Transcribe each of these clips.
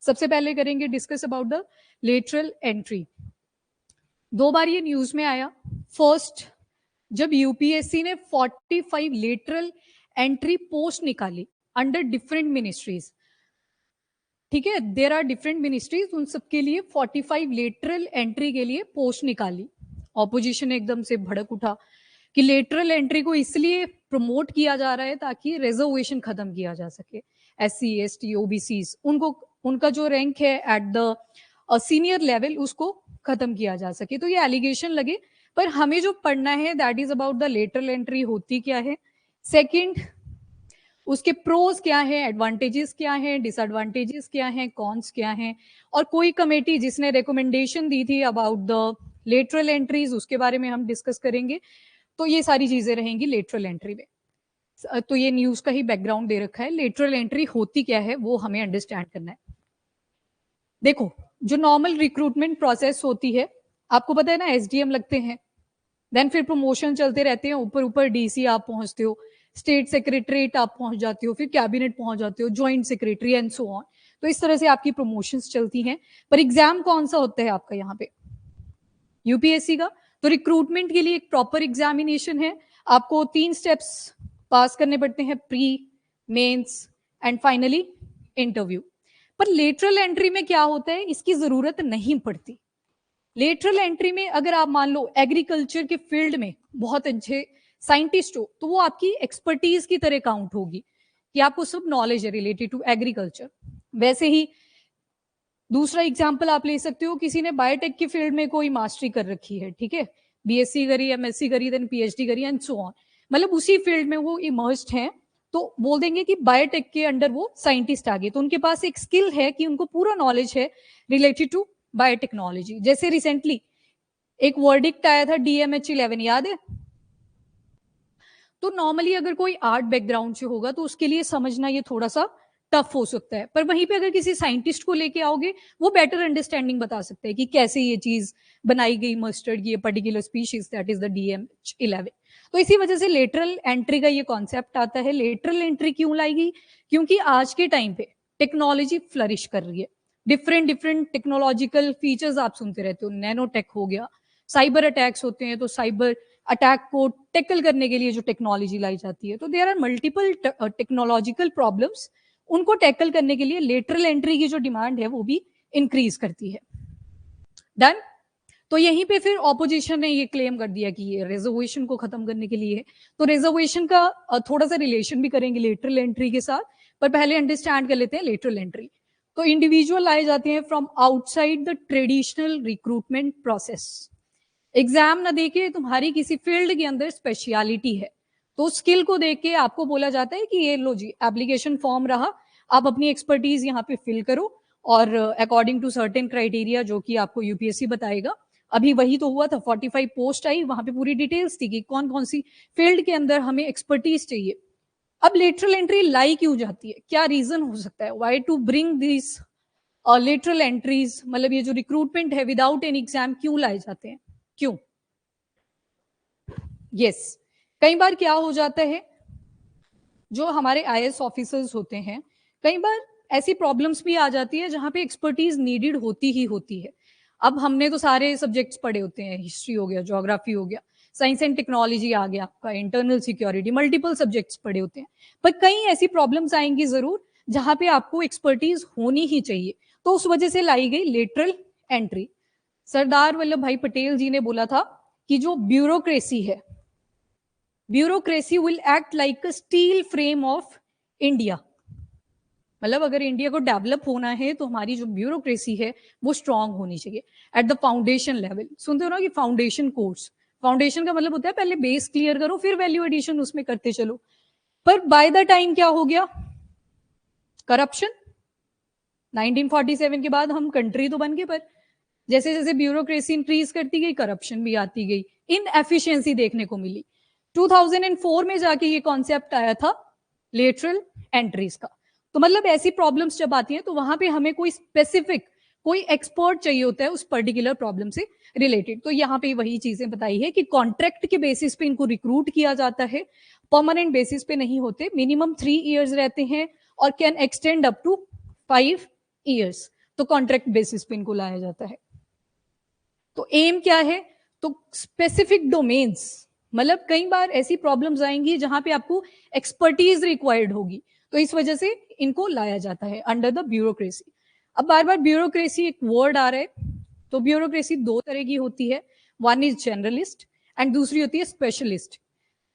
सबसे पहले करेंगे discuss about the lateral entry. 2 बार ये न्यूज में आया। फर्स्ट, जब यूपीएससी ने 45 लेटरल एंट्री पोस्ट निकाली अंडर डिफरेंट मिनिस्ट्रीज, ठीक है, देयर आर डिफरेंट मिनिस्ट्रीज, उन सबके लिए 45 लेटरल एंट्री के लिए पोस्ट निकाली। ऑपोजिशन एकदम से भड़क उठा कि लेटरल एंट्री को इसलिए प्रमोट किया जा रहा है ताकि रिजर्वेशन खत्म किया जा सके। SC ST OBC उनको उनका जो रैंक है एट द सीनियर लेवल उसको खत्म किया जा सके। तो ये एलिगेशन लगे, पर हमें जो पढ़ना है that is about the lateral entry होती क्या है, सेकंड उसके प्रोज क्या है, एडवांटेजेस क्या है, डिसएडवांटेजेस क्या है, कॉन्स क्या है, और कोई कमेटी जिसने रिकमेंडेशन दी थी अबाउट द लेटरल एंट्रीज उसके बारे में हम डिस्कस करेंगे। तो ये सारी चीजें रहेंगी लेटरल एंट्री में। तो ये न्यूज का ही बैकग्राउंड दे रखा है। लेटरल एंट्री होती क्या है वो हमें अंडरस्टैंड करना है। देखो, जो नॉर्मल रिक्रूटमेंट प्रोसेस होती है, आपको पता है ना, SDM लगते हैं, देन फिर प्रमोशन चलते रहते हैं, ऊपर ऊपर DC आप पहुंचते हो, स्टेट सेक्रेटरीट आप पहुंच जाते हो, फिर कैबिनेट पहुंच जाते हो, joint secretary and so on. तो इस तरह से आपकी प्रमोशंस चलती हैं। पर एग्जाम कौन सा होता है आपका यहाँ पे, यूपीएससी का। तो रिक्रूटमेंट के लिए एक प्रॉपर एग्जामिनेशन है, आपको 3 स्टेप्स पास करने पड़ते हैं, pre, mains and finally interview. पर लेटरल एंट्री में क्या होता है, इसकी जरूरत नहीं पड़ती। लेटरल एंट्री में अगर आप मान लो एग्रीकल्चर के फील्ड में बहुत अच्छे साइंटिस्ट हो, तो वो आपकी एक्सपर्टीज की तरह काउंट होगी कि आपको सब नॉलेज है रिलेटेड टू एग्रीकल्चर। वैसे ही दूसरा एग्जाम्पल आप ले सकते हो, किसी ने बायोटेक की फील्ड में कोई मास्टरी कर रखी है, ठीक है, BSc करी, MSc करी, देन PhD करी एंड सो ऑन, मतलब उसी फील्ड में वो इमर्स्ड हैं, तो बोल देंगे कि बायोटेक के अंडर वो साइंटिस्ट आ गए। तो उनके पास एक स्किल है कि उनको पूरा नॉलेज है रिलेटेड टू बायोटेक्नोलॉजी। जैसे रिसेंटली एक वर्डिक्ट आया था DMH11, याद है। तो नॉर्मली अगर कोई आर्ट बैकग्राउंड से होगा तो उसके लिए समझना ये थोड़ा सा टफ हो सकता है, पर वहीं पे अगर किसी साइंटिस्ट को लेके आओगे वो बेटर अंडरस्टैंडिंग बता सकते हैं कि कैसे ये चीज बनाई गई, मस्टर्ड की ये particular species that is the DMH11। तो इसी वजह से लेटरल एंट्री का ये कॉन्सेप्ट आता है। लेटरल एंट्री क्यों लाई गई, क्योंकि आज के टाइम पे टेक्नोलॉजी फ्लरिश कर रही है, डिफरेंट डिफरेंट टेक्नोलॉजिकल फीचर्स आप सुनते रहते हो, नैनोटेक हो गया, साइबर अटैक्स होते हैं, तो साइबर अटैक को टैकल करने के लिए जो टेक्नोलॉजी लाई जाती है, तो there are multiple technological problems, उनको टैकल करने के लिए लेटरल एंट्री की जो डिमांड है वो भी इंक्रीज करती है। डन। तो यहीं पे फिर ऑपोजिशन ने ये क्लेम कर दिया कि ये रिजर्वेशन को खत्म करने के लिए है। तो रिजर्वेशन का थोड़ा सा रिलेशन भी करेंगे लेटरल एंट्री के साथ, पर पहले अंडरस्टैंड कर लेते हैं लेटरल एंट्री। तो इंडिविजुअल लाए जाते हैं from outside the traditional recruitment process. Exam ना देके तुम्हारी किसी फील्ड के अंदर स्पेशलिटी है, तो स्किल को देख के आपको बोला जाता है कि ये लो जी एप्लीकेशन फॉर्म रहा, आप अपनी एक्सपर्टीज यहाँ पे फिल करो, और अकॉर्डिंग टू सर्टेन क्राइटेरिया जो कि आपको यूपीएससी बताएगा। अभी वही तो हुआ था, 45 पोस्ट आई, वहां पे पूरी डिटेल्स थी कि कौन कौन सी फील्ड के अंदर हमें एक्सपर्टीज चाहिए। अब लेटरल एंट्री लाई क्यों जाती है, क्या रीजन हो सकता है, why to bring this lateral entries, मतलब ये जो रिक्रूटमेंट है विदाउट एन एग्जाम क्यों लाए जाते हैं, क्यों। यस, कई बार क्या हो जाता है, जो हमारे IAS ऑफिसर्स होते हैं, कई बार ऐसी प्रॉब्लम्स भी आ जाती है जहां पे एक्सपर्टीज नीडेड होती ही होती है। अब हमने तो सारे सब्जेक्ट्स पढ़े होते हैं, हिस्ट्री हो गया, ज्योग्राफी हो गया, साइंस एंड टेक्नोलॉजी आ गया, आपका इंटरनल सिक्योरिटी, मल्टीपल सब्जेक्ट्स पढ़े होते हैं, पर कई ऐसी प्रॉब्लम्स आएंगी जरूर जहां पे आपको एक्सपर्टीज होनी ही चाहिए। तो उस वजह से लाई गई लेटरल एंट्री। सरदार वल्लभ भाई पटेल जी ने बोला था कि जो ब्यूरोक्रेसी है, bureaucracy will act like a steel frame of India, मतलब अगर इंडिया को डेवलप होना है तो हमारी जो ब्यूरोक्रेसी है वो स्ट्रांग होनी चाहिए एट द फाउंडेशन लेवल। सुनते हो ना कि फाउंडेशन कोर्स, फाउंडेशन का मतलब होता है पहले बेस क्लियर करो फिर वैल्यू एडिशन उसमें करते चलो। पर बाय द टाइम क्या हो गया, करप्शन। 1947 के बाद हम कंट्री तो बन गए, पर जैसे जैसे ब्यूरोक्रेसी इंक्रीज करती गई करप्शन भी आती गई, इनएफिशिएंसी देखने को मिली। 2004 में जाके ये कॉन्सेप्ट आया था लेटरल एंट्रीज का। तो मतलब ऐसी प्रॉब्लम्स जब आती हैं तो वहां पे हमें कोई स्पेसिफिक, कोई एक्सपर्ट चाहिए होता है उस पर्टिकुलर प्रॉब्लम से रिलेटेड। तो यहाँ पे वही चीजें बताई है कि कॉन्ट्रैक्ट के बेसिस पे इनको रिक्रूट किया जाता है, परमानेंट बेसिस पे नहीं होते, मिनिमम 3 इयर्स रहते हैं और can extend up to 5 years, तो कॉन्ट्रैक्ट बेसिस पे इनको लाया जाता है। तो एम क्या है, तो स्पेसिफिक डोमेन्स, मतलब कई बार ऐसी प्रॉब्लम्स आएंगी जहां पे आपको एक्सपर्टीज रिक्वायर्ड होगी, तो इस वजह से इनको लाया जाता है अंडर द ब्यूरोक्रेसी। अब बार बार ब्यूरोक्रेसी एक वर्ड आ रहा है, तो ब्यूरोक्रेसी दो तरह की होती है, वन इज जनरलिस्ट एंड दूसरी होती है स्पेशलिस्ट।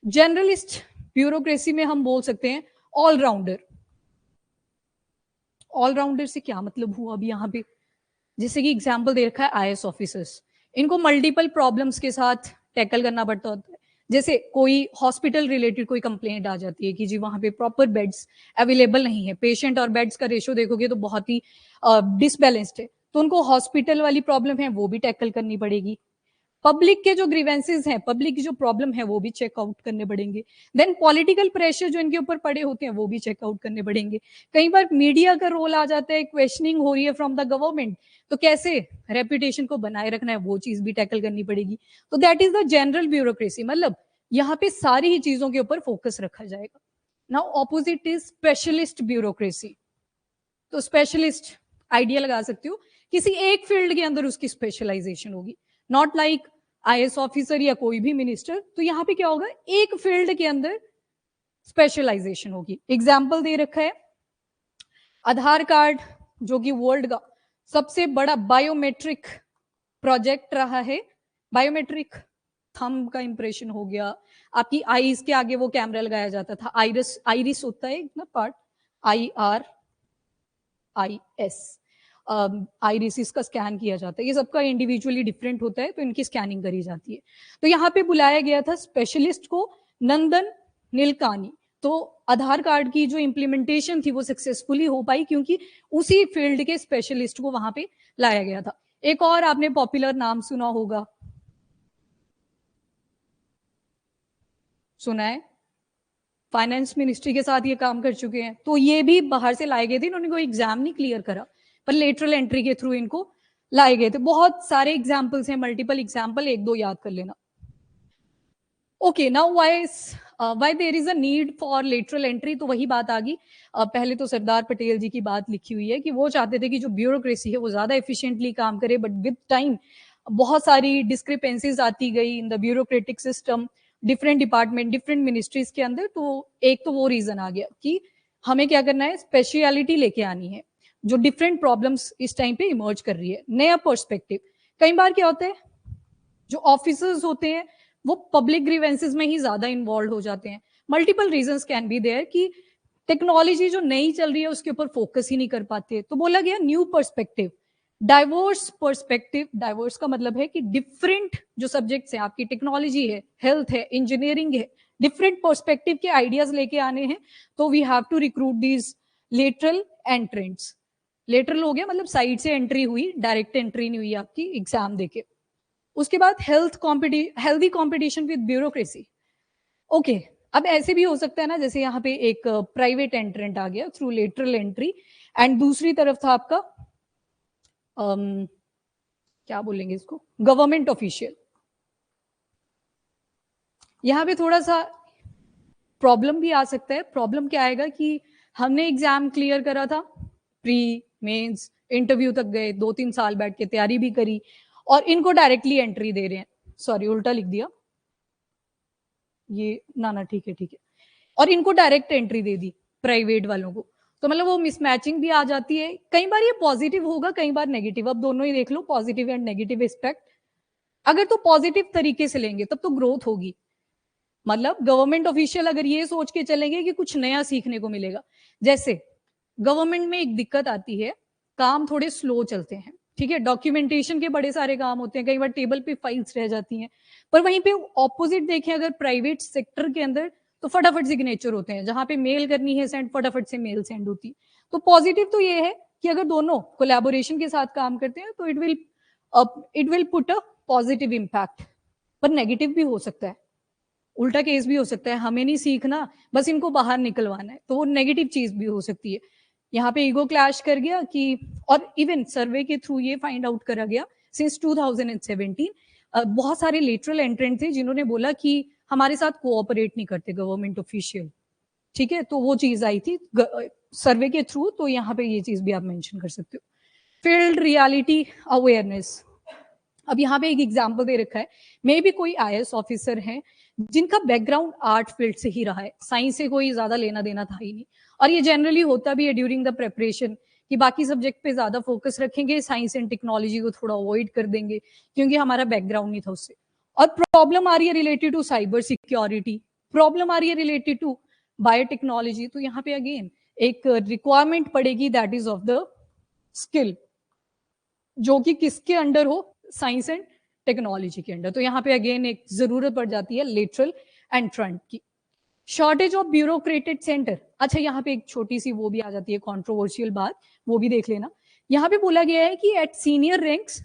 जनरलिस्ट ब्यूरोक्रेसी में हम बोल सकते हैं ऑलराउंडर। ऑलराउंडर से क्या मतलब हुआ अभी यहाँ पे, जैसे कि एग्जाम्पल दे रखा है आईएएस ऑफिसर्स, इनको मल्टीपल प्रॉब्लम्स के साथ टैकल करना पड़ता होता है। जैसे कोई हॉस्पिटल रिलेटेड कोई कंप्लेंट आ जाती है कि जी वहां पे प्रॉपर बेड्स अवेलेबल नहीं है, पेशेंट और बेड्स का रेशो देखोगे तो बहुत ही डिसबैलेंस्ड है, तो उनको हॉस्पिटल वाली प्रॉब्लम है वो भी टैकल करनी पड़ेगी। पब्लिक के जो ग्रीवेंसेस हैं, पब्लिक की जो प्रॉब्लम है वो भी चेकआउट करने पड़ेंगे। देन पॉलिटिकल प्रेशर जो इनके ऊपर पड़े होते हैं वो भी चेकआउट करने पड़ेंगे। कई बार मीडिया का रोल आ जाता है, क्वेश्चनिंग हो रही है फ्रॉम द गवर्नमेंट, तो कैसे रेपुटेशन को बनाए रखना है वो चीज भी टैकल करनी पड़ेगी। तो that is the general bureaucracy, मतलब यहाँ पे सारी ही चीजों के ऊपर फोकस रखा जाएगा। Now opposite is specialist bureaucracy. तो स्पेशलिस्ट आइडिया लगा सकती हो, किसी एक फील्ड के अंदर उसकी स्पेशलाइजेशन होगी, नॉट लाइक आईएएस ऑफिसर या कोई भी मिनिस्टर। तो यहाँ पे क्या होगा, एक फील्ड के अंदर स्पेशलाइजेशन होगी। एग्जाम्पल दे रखा है आधार कार्ड, जो कि वर्ल्ड का सबसे बड़ा बायोमेट्रिक प्रोजेक्ट रहा है। बायोमेट्रिक थंब का इंप्रेशन हो गया, आपकी आईज के आगे वो कैमरा लगाया जाता था, आइरिस, आइरिस होता है ना पार्ट, IRIS, आईरिस का स्कैन किया जाता है, ये सबका इंडिविजुअली डिफरेंट होता है, तो इनकी स्कैनिंग करी जाती है। तो यहाँ पे बुलाया गया था स्पेशलिस्ट को, नंदन नीलकानी। तो आधार कार्ड की जो इम्प्लीमेंटेशन थी वो सक्सेसफुली हो पाई क्योंकि उसी फील्ड के स्पेशलिस्ट को वहां पे लाया गया था। एक और आपने पॉपुलर नाम सुना होगा, सुना है, फाइनेंस मिनिस्ट्री के साथ ये काम कर चुके हैं, तो ये भी बाहर से लाए गए थे, इन्होंने कोई एग्जाम नहीं क्लियर करा, पर लेटरल एंट्री के थ्रू इनको लाए गए थे। बहुत सारे एग्जाम्पल्स हैं, मल्टीपल एग्जाम्पल, एक दो याद कर लेना। Okay, now why there is a need for lateral entry, तो वही बात आ गई। पहले तो सरदार पटेल जी की बात लिखी हुई है कि वो चाहते थे कि जो ब्यूरोक्रेसी है वो ज्यादा एफिशिएंटली काम करे, बट विद टाइम बहुत सारी डिस्क्रिपेंसीज आती गई in the bureaucratic system, different department, different ministries के अंदर। तो एक तो वो रीजन आ गया कि हमें क्या करना है, स्पेशलिटी लेके आनी है, जो डिफरेंट प्रॉब्लम्स इस टाइम पे इमर्ज कर रही है, नया पर्सपेक्टिव। कई बार क्या होता है, जो ऑफिसर्स होते हैं वो पब्लिक ग्रीवेंसेस में ही ज्यादा इन्वॉल्व हो जाते हैं। Multiple reasons can be there कि टेक्नोलॉजी जो नई चल रही है उसके ऊपर फोकस ही नहीं कर पाते, तो बोला गया new perspective, diverse perspective. Diverse का मतलब है कि डिफरेंट जो सब्जेक्ट्स हैं, आपकी टेक्नोलॉजी है, हेल्थ है, इंजीनियरिंग है, डिफरेंट पर्सपेक्टिव के आइडियाज लेके आने हैं, तो we have to recruit these lateral entrants. Lateral हो गया मतलब साइड से एंट्री हुई, डायरेक्ट एंट्री नहीं हुई आपकी एग्जाम देके। उसके बाद healthy competition with bureaucracy. Okay, अब ऐसे भी हो सकता है ना, जैसे यहाँ पे एक प्राइवेट एंट्रेंट आ गया थ्रू लेटरल एंट्री, एंड दूसरी तरफ था आपका क्या बोलेंगे इसको, गवर्नमेंट ऑफिशियल। यहाँ पे थोड़ा सा प्रॉब्लम भी आ सकता है। प्रॉब्लम क्या आएगा कि हमने एग्जाम क्लियर करा था, प्री मेंस इंटरव्यू तक गए, 2-3 साल बैठ के तैयारी भी करी, और इनको डायरेक्टली एंट्री दे रहे हैं, सॉरी उल्टा लिख दिया ये, ना ठीक है ठीक है, और इनको डायरेक्ट एंट्री दे दी प्राइवेट वालों को, तो मतलब वो मिसमैचिंग भी आ जाती है। कई बार ये पॉजिटिव होगा, कई बार नेगेटिव, अब दोनों ही देख लो, पॉजिटिव एंड नेगेटिव एस्पेक्ट। अगर तो पॉजिटिव तरीके से लेंगे तब तो ग्रोथ होगी, मतलब गवर्नमेंट ऑफिशियल अगर ये सोच के चलेंगे कि कुछ नया सीखने को मिलेगा। जैसे गवर्नमेंट में एक दिक्कत आती है, काम थोड़े स्लो चलते हैं, ठीक है, डॉक्यूमेंटेशन के बड़े सारे काम होते हैं, कई बार टेबल पे फाइल्स रह जाती हैं। पर वहीं पे ऑपोजिट देखें अगर प्राइवेट सेक्टर के अंदर, तो फटाफट सिग्नेचर होते हैं, जहां पे मेल करनी है सेंड, फटाफट से मेल सेंड होती है। तो पॉजिटिव तो ये है कि अगर दोनों कोलैबोरेशन के साथ काम करते हैं तो it will put a positive impact. पर नेगेटिव भी हो सकता है, उल्टा केस भी हो सकता है, हमें नहीं सीखना, बस इनको बाहर निकलवाना है, तो वो नेगेटिव चीज भी हो सकती है। यहाँ पे ईगो क्लैश कर गया कि, और इवन सर्वे के थ्रू ये फाइंड आउट करा गया सिंस 2017 बहुत सारे लेटरल एंट्रेंट थे जिन्होंने बोला कि हमारे साथ कोऑपरेट नहीं करते गवर्नमेंट ऑफिशियल, ठीक है, तो वो चीज आई थी सर्वे के थ्रू, तो यहाँ पे ये चीज भी आप मेंशन कर सकते हो। फील्ड रियलिटी अवेयरनेस, अब यहाँ पे एक एग्जाम्पल दे रखा है, मे भी कोई आईएएस ऑफिसर है जिनका बैकग्राउंड आर्ट फील्ड से ही रहा है, साइंस से कोई ज्यादा लेना देना था ही नहीं, और ये जनरली होता भी है ड्यूरिंग द प्रेपरेशन कि बाकी सब्जेक्ट पे ज्यादा फोकस रखेंगे, साइंस एंड टेक्नोलॉजी को थोड़ा अवॉइड कर देंगे क्योंकि हमारा बैकग्राउंड नहीं था उससे। और प्रॉब्लम आ रही है related to cyber security, problem आ रही है रिलेटेड टू बायोटेक्नोलॉजी, तो यहाँ पे अगेन एक रिक्वायरमेंट पड़ेगी that is of the skill, जो कि किसके अंडर हो, साइंस एंड टेक्नोलॉजी के अंडर। तो यहाँ पे अगेन एक जरूरत पड़ जाती है लेटरल एंट्रेंट की। शॉर्टेज ऑफ ब्यूरोक्रेटेड सेंटर, अच्छा यहाँ पे एक छोटी सी वो भी आ जाती है कंट्रोवर्शियल बात, वो भी देख लेना। यहाँ पे बोला गया है कि एट सीनियर रैंक्स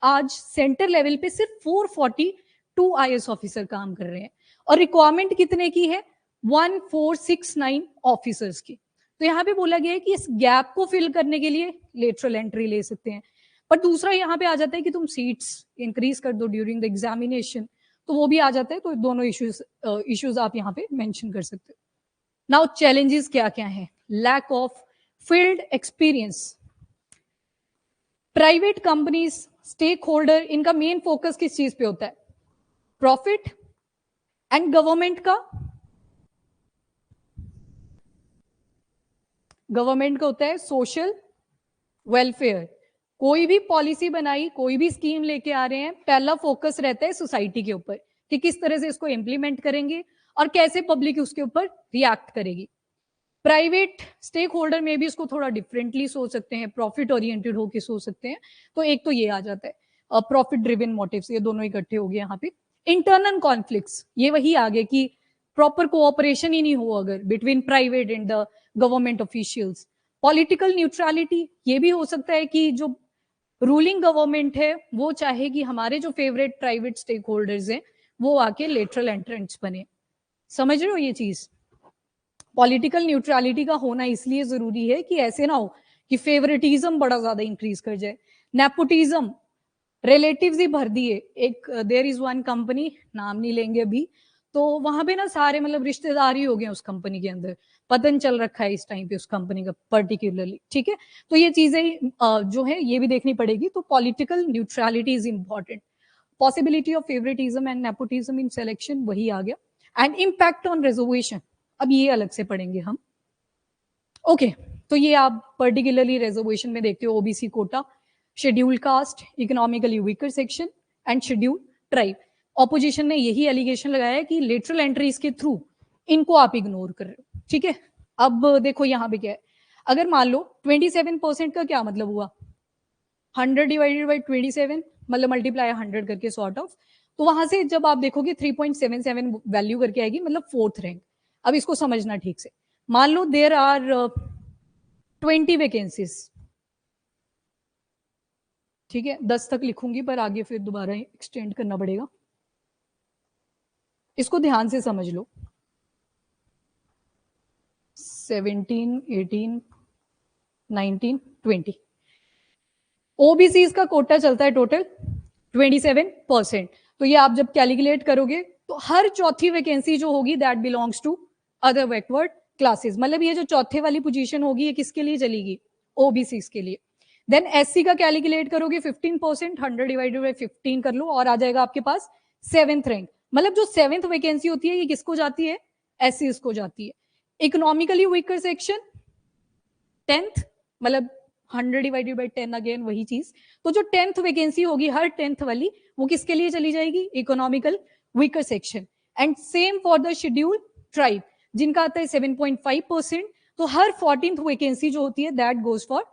आज सेंटर लेवल पे सिर्फ 442 आईएएस ऑफिसर काम कर रहे हैं, और रिक्वायरमेंट कितने की है, 1469 ऑफिसर्स की। तो यहाँ पे बोला गया है कि इस गैप को फिल करने के लिए लेटरल एंट्री ले सकते हैं। पर दूसरा यहाँ पे आ जाता है कि तुम सीट्स इंक्रीज कर दो ड्यूरिंग द एग्जामिनेशन, तो वो भी आ जाता है। तो दोनों इश्यूज आप यहाँ पे मेंशन कर सकते हो। नाउ चैलेंजेस क्या क्या है, lack of field experience, private companies stake holder इनका मेन फोकस किस चीज पे होता है, प्रॉफिट, एंड गवर्नमेंट का होता है सोशल वेलफेयर। कोई भी पॉलिसी बनाई, कोई भी स्कीम लेके आ रहे हैं, पहला फोकस रहता है सोसाइटी के ऊपर कि किस तरह से इसको इंप्लीमेंट करेंगे और कैसे पब्लिक उसके ऊपर रिएक्ट करेगी। प्राइवेट स्टेक होल्डर में भी इसको थोड़ा डिफरेंटली सोच सकते हैं, प्रॉफिट ओरिएंटेड होकर सोच सकते हैं। तो एक तो ये आ जाता है प्रॉफिट ड्रिवन मोटिव्स, ये दोनों इकट्ठे हो गए यहाँ पे। इंटरनल कॉन्फ्लिक्ट्स, ये वही आ गए कि प्रॉपर कोऑपरेशन ही नहीं हो अगर between private and the government officials. Political neutrality, ये भी हो सकता है कि जो रूलिंग गवर्नमेंट है वो चाहे कि हमारे जो फेवरेट प्राइवेट स्टेक होल्डर्स हैं वो आके लेटरल एंट्रेंट्स बने। समझ रहे हो ये चीज, पॉलिटिकल न्यूट्रलिटी का होना इसलिए जरूरी है कि ऐसे ना हो कि फेवरेटिज्म बड़ा ज्यादा इंक्रीज कर जाए, नेपोटिज्म, रिलेटिव्स ही भर दिए। एक देयर इज वन कंपनी, नाम नहीं लेंगे अभी, तो वहां पे ना सारे मतलब रिश्तेदार ही हो गए उस कंपनी के अंदर, पतन चल रखा है इस टाइम पे उस कंपनी का पर्टिकुलरली, ठीक है। तो ये चीजें जो है ये भी देखनी पड़ेगी। तो political neutrality is important, possibility of favouritism and nepotism in selection वही आ गया, एंड इम्पैक्ट ऑन रिजर्वेशन, अब ये अलग से पढ़ेंगे हम। ओके, तो ये आप पर्टिकुलरली रिजर्वेशन में देखते हो OBC Kota, schedule caste, economically weaker section and schedule tribe. Opposition ने यही एलिगेशन लगाया कि लेटरल एंट्रीज के थ्रू इनको आप इग्नोर कर रहे हो, ठीक है। अब देखो यहाँ पे क्या है, अगर मान लो 27% का क्या मतलब हुआ, 100 डिवाइडेड बाई 27 मतलब मल्टीप्लाई 100 करके सॉर्ट ऑफ, तो वहां से जब आप देखोगे 3.77 वैल्यू करके आएगी, मतलब 4th रैंक। अब इसको समझना ठीक से, मान लो देयर आर 20 वैकेंसीज, ठीक है, 10 तक लिखूंगी पर आगे फिर दोबारा एक्सटेंड करना पड़ेगा, इसको ध्यान से समझ लो। 17, 18, 19, 20 ओबीसी का कोटा चलता है टोटल 27%। तो ये आप जब कैलकुलेट करोगे तो हर चौथी वैकेंसी जो होगी that belongs to other backward classes, मतलब ये जो चौथे वाली पोजीशन होगी ये किसके लिए चलेगी, ओबीसी के लिए। देन एससी का कैलकुलेट करोगे 15%, 100 डिवाइडेड बाई 15 कर लो और आ जाएगा आपके पास 7th रैंक। मतलब जो 7th वैकेंसी होती है ये किसको जाती है, एससी को जाती है। इकोनॉमिकली वीकर सेक्शन 10th, मतलब 100 डिवाइडेड बाई 10 अगेन वही चीज। तो जो 10th वैकेंसी होगी हर 10th वाली वो किसके लिए चली जाएगी, economical weaker section. And same for the schedule tribe जिनका आता है 7.5%, तो हर 14th वैकेंसी जो होती है that goes for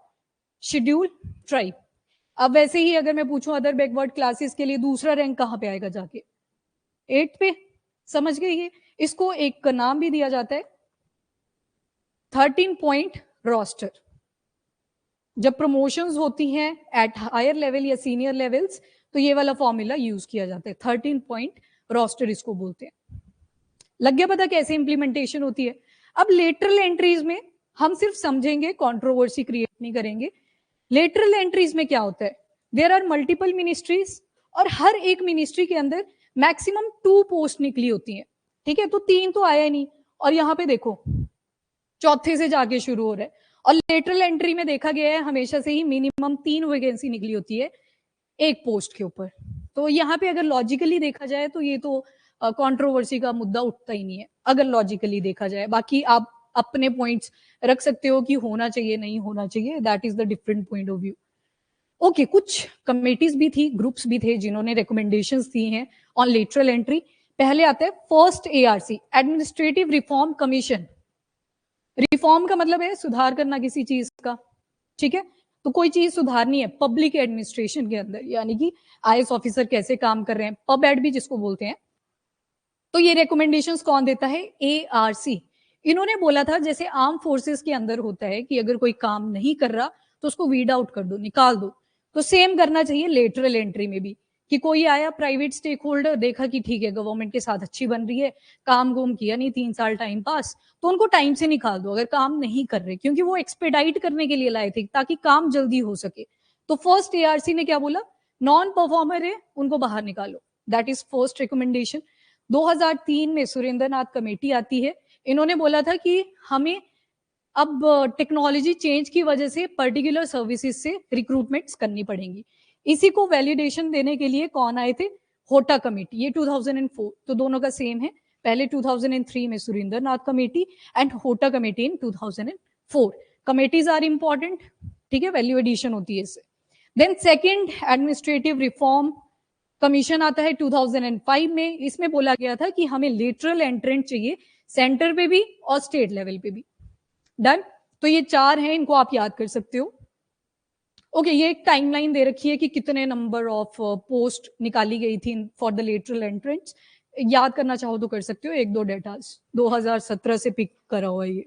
schedule tribe. अब वैसे ही अगर मैं पूछूं अदर बैकवर्ड क्लासेस के लिए दूसरा रैंक कहां पे आएगा जाके, 8 पे, समझ गए। ये इसको एक नाम भी दिया जाता है 13 पॉइंट रोस्टर। जब प्रमोशंस होती हैं एट हायर लेवल या सीनियर लेवल्स तो ये वाला फॉर्मूला यूज किया जाता है, 13 पॉइंट रोस्टर इसको बोलते हैं। लग गया पता कैसे इंप्लीमेंटेशन होती है। अब लेटरल एंट्रीज में हम सिर्फ समझेंगे, कंट्रोवर्सी क्रिएट नहीं करेंगे। लेटरल एंट्रीज में क्या होता है, देयर आर मल्टीपल मिनिस्ट्रीज और हर एक मिनिस्ट्री के अंदर मैक्सिमम 2 पोस्ट निकली होती है, ठीक है। तो 3 तो आया नहीं, और यहां पे देखो चौथे से जाके शुरू हो रहा है। और लेटरल एंट्री में देखा गया है हमेशा से ही मिनिमम 3 वैकेंसी निकली होती है एक पोस्ट के ऊपर। तो यहाँ पे अगर लॉजिकली देखा जाए तो ये तो कंट्रोवर्सी का मुद्दा उठता ही नहीं है अगर लॉजिकली देखा जाए। बाकी आप अपने पॉइंट्स रख सकते हो कि होना चाहिए नहीं होना चाहिए, that is the different point of view. Okay, कुछ कमेटीज भी थी, ग्रुप्स भी थे जिन्होंने रिकमेंडेशंस दी हैं ऑन लेटरल एंट्री। पहले आता है first ARC, administrative reform commission. Reform का मतलब है सुधार करना किसी चीज का, ठीक है। तो कोई चीज सुधारनी है पब्लिक एडमिनिस्ट्रेशन के अंदर, यानी कि आईएएस ऑफिसर कैसे काम कर रहे हैं, पब एड भी जिसको बोलते हैं। तो ये रिकमेंडेशंस कौन देता है? एआरसी। इन्होंने बोला था जैसे आर्म फोर्सेस के अंदर होता है कि अगर कोई काम नहीं कर रहा तो उसको वीड आउट कर दो, निकाल दो, तो सेम करना चाहिए लेटरल एंट्री में भी। कि कोई आया प्राइवेट स्टेक होल्डर, देखा कि ठीक है गवर्नमेंट के साथ अच्छी बन रही है, काम गुम किया नहीं 3 साल टाइम पास, तो उनको टाइम से निकाल दो अगर काम नहीं कर रहे, क्योंकि वो एक्सपेडाइट करने के लिए लाए थे ताकि काम जल्दी हो सके। तो फर्स्ट एआरसी ने क्या बोला? नॉन परफॉर्मर है उनको बाहर निकालो, दैट इज फर्स्ट रिकमेंडेशन। 2003 में सुरेंद्र नाथ कमेटी आती है। इन्होंने बोला था कि हमें अब टेक्नोलॉजी चेंज की वजह से पर्टिकुलर सर्विसेज से रिक्रूटमेंट्स करनी पड़ेंगी। इसी को वैलिडेशन देने के लिए कौन आए थे? होटा कमेटी, ये 2004, तो दोनों का सेम है। पहले 2003 में Surendra Nath committee and Hota committee in 2004। Committees are important, ठीक है, वैल्यू एडिशन होती है इससे। Then second administrative reform commission आता है 2005 में। इसमें बोला गया था कि हमें लेटरल एंट्रेंट चाहिए सेंटर पे भी और स्टेट लेवल पे भी। डन। तो ये 4 हैं, इनको आप याद कर सकते हो। ओके, ये एक टाइमलाइन दे रखी है कि कितने नंबर ऑफ पोस्ट निकाली गई थी फॉर द लेटरल एंट्रेंस। याद करना चाहो तो कर सकते हो, 1-2 डेटास 2017 से पिक करा हुआ है ये।